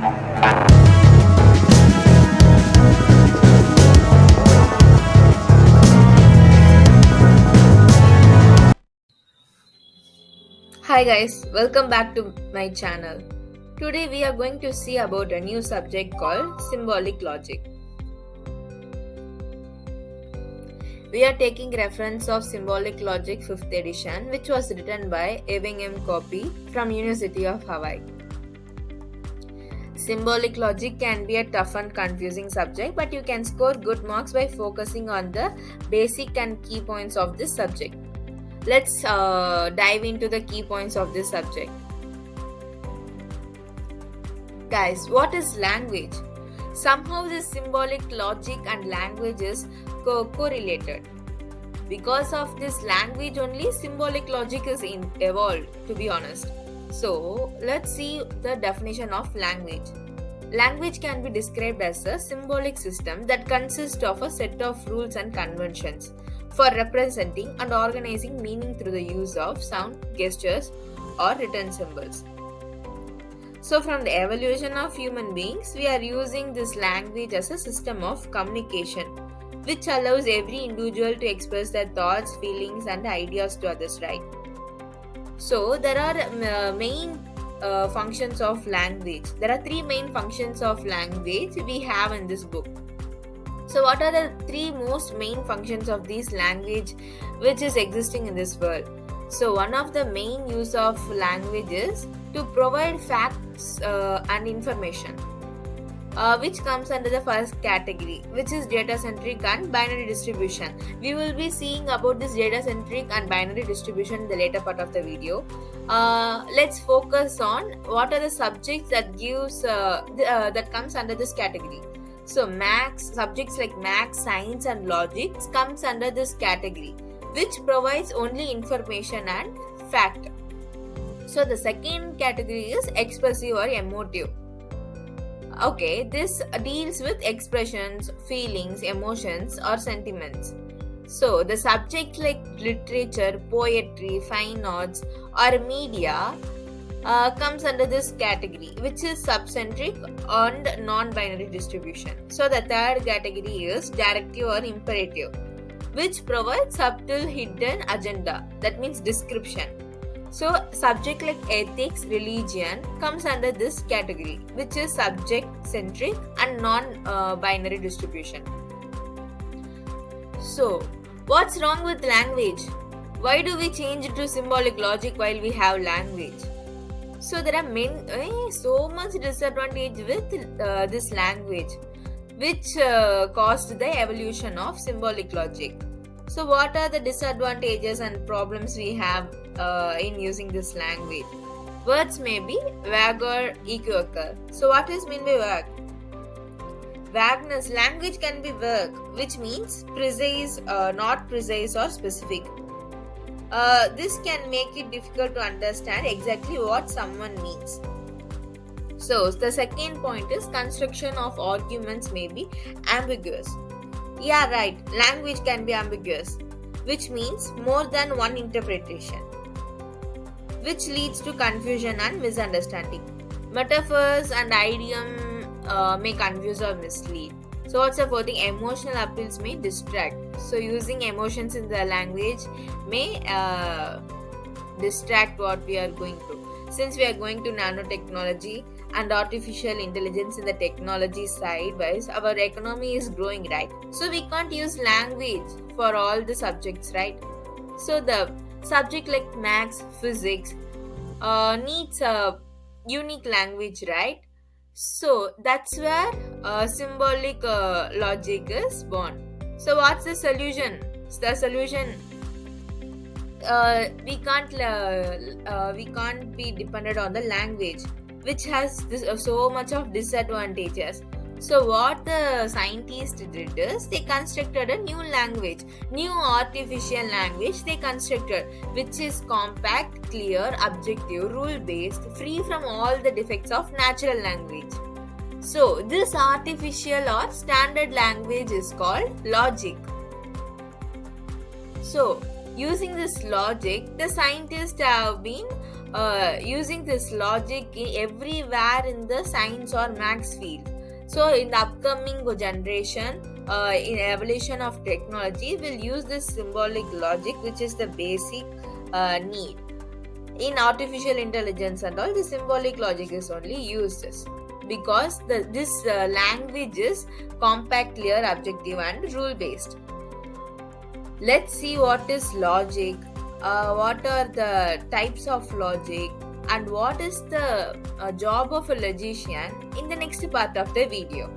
Hi guys, welcome back to my channel. Today we are going to see about a new subject called symbolic logic. We are taking reference of Symbolic Logic 5th edition, which was written by Ewing M. Copy from University of Hawaii. Symbolic logic can be a tough and confusing subject, but you can score good marks by focusing on the basic and key points of this subject. Let's dive into the key points of this subject. Guys, what is language? Somehow this symbolic logic and language is correlated. Because of this language only, symbolic logic is evolved, to be honest. So, let's see the definition of language. Language can be described as a symbolic system that consists of a set of rules and conventions for representing and organizing meaning through the use of sound, gestures, or written symbols. So, from the evolution of human beings, we are using this language as a system of communication, which allows every individual to express their thoughts, feelings, and ideas to others, right? So, there are main functions of language. There are three main functions of language we have in this book. So, what are the three most main functions of this language which is existing in this world? So, one of the main use of language is to provide facts and information, which comes under the first category, which is data-centric and binary distribution. We will be seeing about this data-centric and binary distribution in the later part of the video. Let's focus on what are the subjects that that comes under this category. So, subjects like maths, science, and logic comes under this category, which provides only information and fact. So, the second category is expressive or emotive. Okay, this deals with expressions, feelings, emotions, or sentiments. So, the subjects like literature, poetry, fine arts, or media comes under this category, which is subcentric and non-binary distribution. So, the third category is directive or imperative, which provides subtle hidden agenda, that means description. So, subject like ethics, religion comes under this category, which is subject-centric and non-binary distribution. So, what's wrong with language? Why do we change it to symbolic logic while we have language? So, there are so much disadvantage with this language, which caused the evolution of symbolic logic. So, what are the disadvantages and problems we have in using this language? Words may be vague or equivocal. So, what is meant by vague? Vagueness. Language can be vague, which means precise, not precise or specific. This can make it difficult to understand exactly what someone means. So, the second point is construction of arguments may be ambiguous. Yeah, right. Language can be ambiguous, which means more than one interpretation, which leads to confusion and misunderstanding. Metaphors and idiom may confuse or mislead. So, what's the fourth thing? Emotional appeals may distract. So, using emotions in the language may distract what we are going to. Since we are going to nanotechnology and artificial intelligence in the technology side wise, our economy is growing, right? So, we can't use language for all the subjects, right? So, the subject like maths, physics needs a unique language, right? So, that's where symbolic logic is born. So, what's the solution? The solution, we can't be dependent on the language, which has so much of disadvantages. So what the scientists did is they constructed a new language, new artificial language they constructed, which is compact, clear, objective, rule based, free from all the defects of natural language. So this artificial or standard language is called logic. So using this logic, the scientists have been using this logic everywhere in the science or maths field. So in the upcoming generation, in evolution of technology, we'll use this symbolic logic, which is the basic need. In artificial intelligence and all, the symbolic logic is only used because this language is compact, clear, objective, and rule based. Let's see what is logic, what are the types of logic, and what is the job of a logician in the next part of the video.